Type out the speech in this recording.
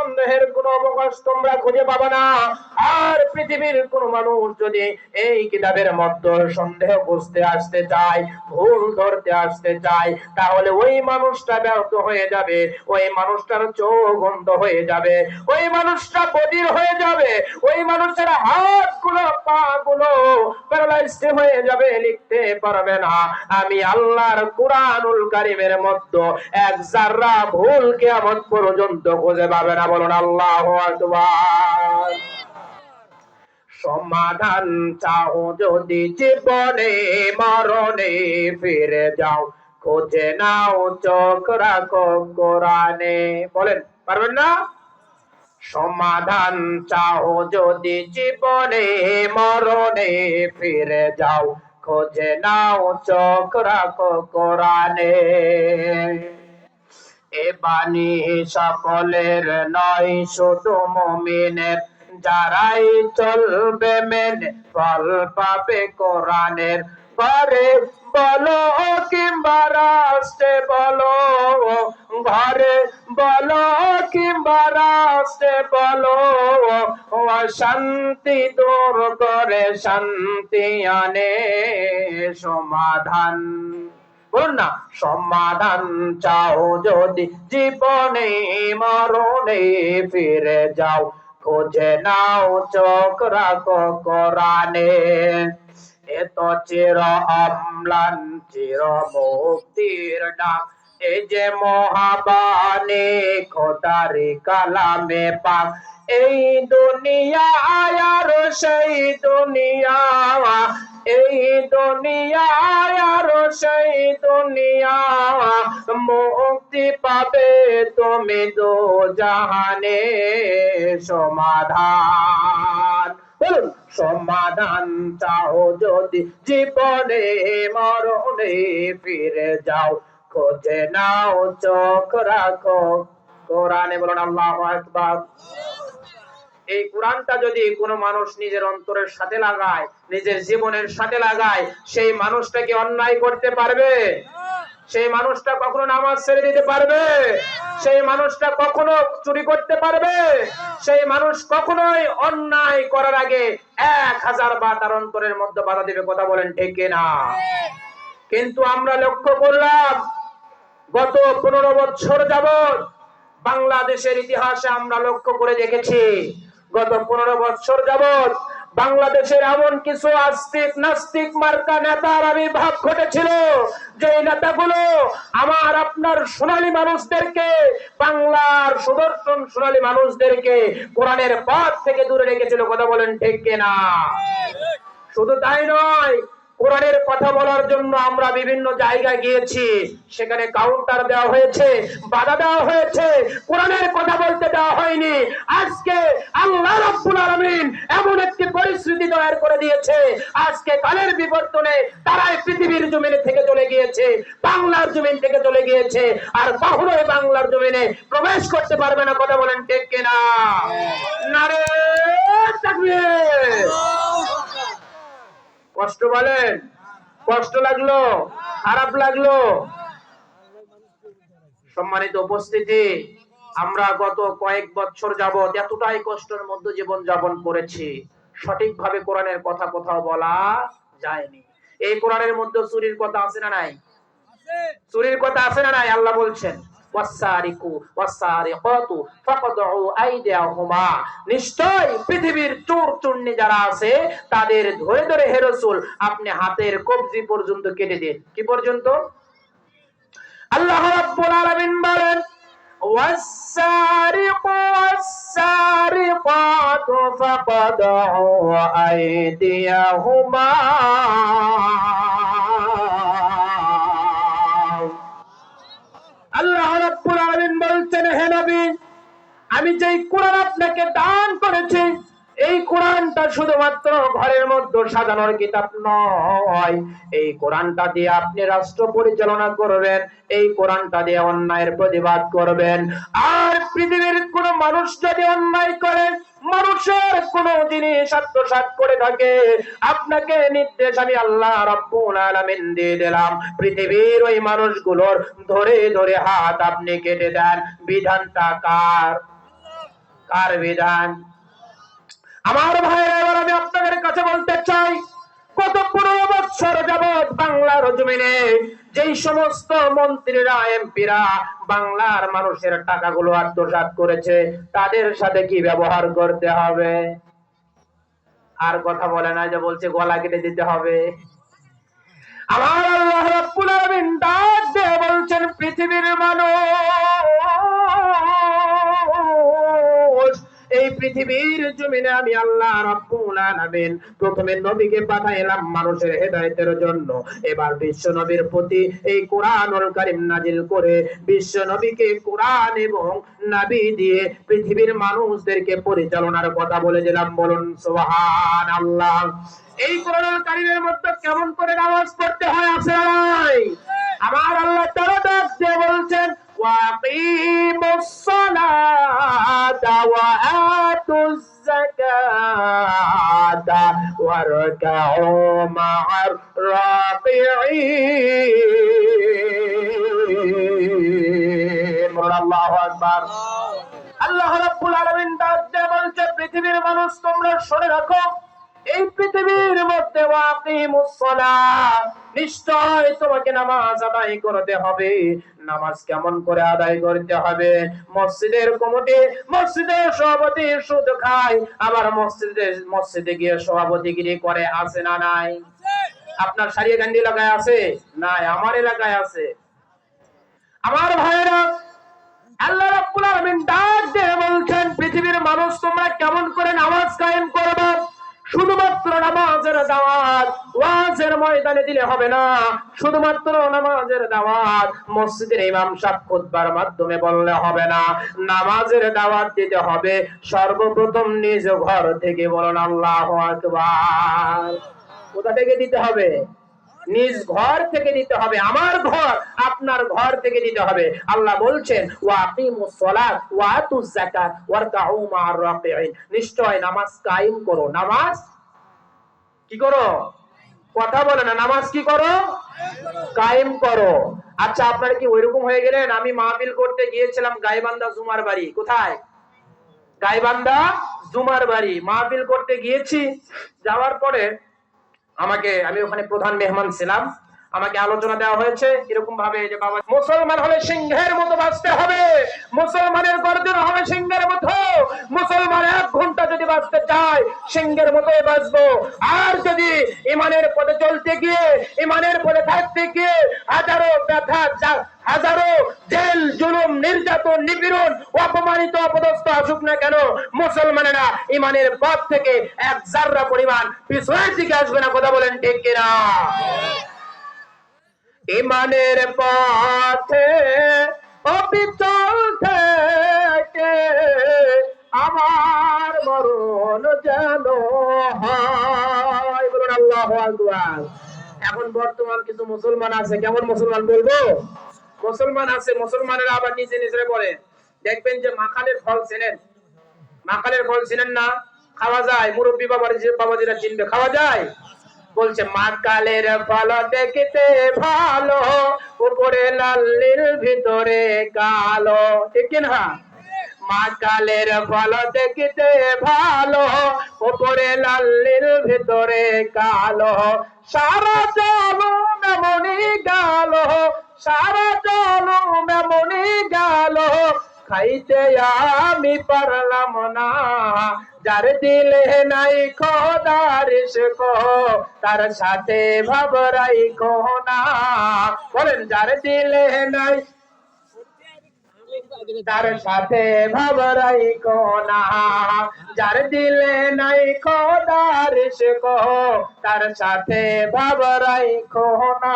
সন্দেহের কোনো অবকাশ তোমরা খুঁজে পাবে না। আর পৃথিবীর কোন মানুষ যদি এই কিতাবের মধ্যে সন্দেহ বুঝতে আসতে চায়, ভুল ধরতে আসতে চায়, তাহলে ওই মানুষটা ব্যর্থ হয়ে যাবে, ওই মানুষটার চোখ অন্ধ হয়ে যাবে, ওই মানুষটা বধির হয়ে যাবে, ওই মানুষের হাতগুলো পা গুলো প্যারালাইজড হয়ে যাবে, লিখতে পারবে না। আমি আল্লাহর কুরআনুল কারীমের মধ্যে এক যারা ভুল কিয়ামত পর্যন্ত খুঁজে পাবে না। বলুন আল্লাহু আকবার। সমাধান চাও যদি জীবনে মরণে, ফিরে যাও খুঁজে নাও চোখ রাখো কোরআনে। বলেন, পারবেন না? সমাধান চাও যদি জীবনে মরণে, ফিরে যাও খোঁজে নাও চোখ রাখো কোরআনে। এ বাণী সকলের নয়, শুধু মুমিনের, যারাই চলবে মেনে ফল পাবে কোরআনের। ঘরে বলো কিংবা রাষ্ট্রে বলো, ঘরে বলো কিংবা রাষ্ট্রে বলো, অশান্তি দূর করে শান্তি আনে সমাধান। বলুন না, সমাধান চাও যদি জীবনে মরণে, ফিরে যাও খোঁজে নাও চোখ রাখো কোরআনে। এত চির অম্লান চির মুক্তির ডাক, এই যে মহাবাণী খোদারি কালামে পাক। এই দুনিয়া আর সেই দুনিয়া, এই দুনিয়া আর সেই দুনিয়া, মুক্তি পাবে তুমি দো জাহানে সমাধান। বলুন, সমাধান চাও যদি জীবনে মরণে, ফিরে যাও খোঁজে নাও চোখ রাখো কোরআনে। বলুন আল্লাহু আকবার। এই কোরআনটা যদি কোনো মানুষ নিজের অন্তরের সাথে লাগায়, নিজের জীবনের সাথে লাগায়, সেই মানুষটা কি অন্যায় করতে পারবে? সেই মানুষটা কখনো নামাজ ছেড়ে দিতে পারবে? সেই মানুষটা কখনো চুরি করতে পারবে? সেই মানুষ কখনোই অন্যায় করার আগে 1000 বার তার অন্তরের মধ্যে বাধা দিবে। কথা বলেন ঠিক কিনা? কিন্তু আমরা লক্ষ্য করলাম গত 15 বছর যাবত বাংলাদেশের ইতিহাসে আমরা লক্ষ্য করে দেখেছি, গত 15 বছর যাবত বাংলাদেশের এমন কিছু আস্তিক নাস্তিক মার্কা নেতার আবির্ভাব ঘটেছিল, যে নেতাগুলো আমার আপনার সোনালী মানুষদেরকে, বাংলার সুদর্শন সোনালী মানুষদেরকে কোরআনের পথ থেকে দূরে রেখেছিল। কথা বলেন ঠিক কিনা? শুধু তাই নয়, কোরআনের কথা বলার জন্য আমরা বিভিন্ন জায়গায় গিয়েছি, সেখানে কাউন্টার দেওয়া হয়েছে, বাধা দেওয়া হয়েছে, কোরআনের কথা বলতে দেওয়া হয়নি। আজকে আল্লাহ রাব্বুল আলামিন এমন একটি পরিস্থিতি তৈরি করে দিয়েছে, আজকে কালের বিবর্তনে তারাই পৃথিবীর জমিন থেকে চলে গিয়েছে, বাংলার জমিন থেকে চলে গিয়েছে, আর কখনোই বাংলার জমিনে প্রবেশ করতে পারবে না। কথা বলেন ঠিক কিনা? নারে তাকবীর। কষ্ট বলেন, কষ্ট লাগলো, খারাপ লাগলো? সম্মানিত উপস্থিতি, আমরা গত কয়েক বছর যাবত এতটাই কষ্টের মধ্যে জীবন যাপন করেছি, সঠিকভাবে কোরআনের কথা কোথাও বলা যায়নি। এই কোরআনের মধ্যে চুরির কথা আছে না নাই? চুরির কথা আছে না নাই? আল্লাহ বলছেন, নিশ্চয় পৃথিবীর চোর চুন্নি যারা আছে তাদের ধরে ধরে হে রাসূল আপনি হাতের কবজি পর্যন্ত কেটে দিন। কি পর্যন্ত? আল্লাহ রাব্বুল আলামিন বলেন, ওয়াস-সারিকু ওয়াস-সারিকাতু ফাকদাউ আইদিয়াহুমা। আল্লাহ রাব্বুল আলামিন বলছেন, হে নবী, আমি যেই কোরআন আপনাকে দান করেছি, এই কোরআনটা শুধুমাত্র ঘরের মধ্যে সাজানোর কিতাব নয়। এই কোরআনটা দিয়ে আপনি রাষ্ট্র পরিচালনা করবেন, এই কোরআনটা দিয়ে অন্যায়ের প্রতিবাদ করবেন। আর পৃথিবীর কোন মানুষ যদি অন্যায় করে, মানুষের কোন জিনিস আত্মসাৎ করে থাকে, আপনাকে নির্দেশ আমি আল্লাহ রাব্বুল আলামিন দিয়ে দিলাম, পৃথিবীর ওই মানুষগুলোর ধরে ধরে হাত আপনি কেটে দেন। বিধানটা কার? কার বিধান? আমার ভাইরা, এবার আমি আপনাদের কাছে বলতে চাই, কত 15 বছর যাবৎ বাংলার জমিনে যেই সমস্ত মন্ত্রীরা এমপিরা বাংলার মানুষের টাকাগুলো আত্মসাৎ করেছে, তাদের সাথে কি ব্যবহার করতে হবে? আর কথা বলে না, যে বলছে গলা কেটে দিতে হবে। আমার আল্লাহ রাব্বুল আলামিন ডাক দিয়ে বলছেন, পৃথিবীর মানুষ, এই পৃথিবীর জমিনে আমি আল্লাহ রাব্বুল আলামিন প্রথমে নবীকে পাঠাইলাম মানুষের হেদায়েতের জন্য। এবার বিশ্ব নবীর প্রতি এই কোরআনুল কারীম নাজিল করে বিশ্ব নবীকে কোরআন এবং নবী দিয়ে পৃথিবীর মানুষদেরকে পরিচালনার কথা বলে দিলাম। বলুন সুবহানাল্লাহ। এই কোরআনুল কারীমের মধ্যে কেমন করে নামাজ পড়তে হয় আছে নাই? আমার আল্লাহ তাআলা ডাক দিয়ে বলছেন, ওয়াকিমুস সালাতা ওয়া আতুজ যাকাতা ওয়ারকাউ মা'আর রাকিঈন। আল্লাহু আকবার। আল্লাহ রাব্বুল আলামিন ডাক দিয়ে বলছে, পৃথিবীর মানুষ তোমরা শুনে রাখো, এই পৃথিবীর মধ্যে ওয়াকিমুস সালাত, নিশ্চয় তোমাকে নামাজ আদায় করতে হবে। নামাজ কেমন করে আদায় করতে হবে? মসজিদের কমিটি, মসজিদের সভাপতি সুদ খায়, আবার মসজিদে গিয়ে সভাপতিগিরি করে, আছে না নাই? আপনার সারিয়াকান্দি এলাকায় আছে? নাই, আমার এলাকায় আছে। আমার ভাইরা, আল্লাহ রাব্বুল আলামিন ডাক দিয়ে বলছেন, পৃথিবীর মানুষ তোমরা কেমন করে নামাজ কায়েম করবে? শুধুমাত্র নামাজের দাওয়াত ওয়াজের ময়দানে দিলে হবে না। শুধুমাত্র নামাজের দাওয়াত মসজিদের ইমাম সাহেব খুতবার মাধ্যমে বললে হবে না। নামাজের দাওয়াত দিতে হবে সর্বপ্রথম নিজ ঘর থেকে। বলুন আল্লাহু আকবার। কোথা থেকে দিতে হবে? নিজ ঘর থেকে দিতে হবে। আমার ঘর, আপনার ঘর থেকে দিতে হবে। আল্লাহ বলছেন, ওয়াকিমুস সালাত ওয়া আতুজ যাকাত ওয়ারকাউ মা'আর রাকিঈন, নিশ্চয় নামাজ কায়েম করো। নামাজ কি করো? কথা বলে না, নামাজ কি করো? কায়েম করো। আচ্ছা, আপনারা কি ওইরকম হয়ে গেলেন? আমি মাহফিল করতে গিয়েছিলাম গাইবান্ধা জুমার বাড়ি। কোথায়? গাইবান্ধা জুমার বাড়ি মাহফিল করতে গিয়েছি। যাওয়ার পরে আমি ওখানে প্রধান মেহমান ছিলাম। আমাকে আলোচনা দেওয়া হয়েছে এরকম ভাবে যে, বাবা, মুসলমান হলে সিংহের মতো বাঁচতে হবে, মুসলমানের গর্জন হবে সিংহের মতো। মুসলমান 1 ঘন্টা যদি বাঁচতে চায় সিংহের মতোই বাঁচবো। আর যদি ইমানের পথে চলতে গিয়ে, ইমানের পথে থাকতে গিয়ে হাজারো ব্যথা, হাজারো জেল, জুলুম, নির্যাতন, নিপীড়ন, অপমানিত, অপদস্থ আসুক না কেন, মুসলমানেরা ইমানের পথ থেকে 1 জাররা পরিমাণ পিছনের দিকে আসবে না। কথা বলেন ঠিক কিনা? ইমানের পথে অবিচল থেকে আমার মরণ যেন হয়। বলুন আল্লাহু আকবার। এখন বর্তমান কিছু মুসলমান আছে, কেমন মুসলমান বলবো? মুসলমান আছে, মুসলমানেরা আবার নিজে নিজে বলে, দেখবেন যে মাখানের ফল চেনেন? মাখানের ফল চেনেন না? খাওয়া যায়, মুরব্বী বাবাজিরা চিনবে, খাওয়া যায়। বলছে, মাকালের ফল দেখতে ভালো, উপরে লাল নীল ভিতরে কালো। ঠিক না? মাকালের ফল দেখতে ভালো, উপরে লাল নীল ভিতরে কালো। সারা জনম এমনই গেল, সারা জনম এমনই গেল, খাইতে আমি পারলাম না। যার দিলে নাই খোদার ইশক, তার সাথে ভাব রাইখো না। বলেন, যার দিলে নাই, তার সাথে ভাব রাইখো না। যার দিলে নাই খোদার ইশক, তার সাথে ভাব রাইখো না।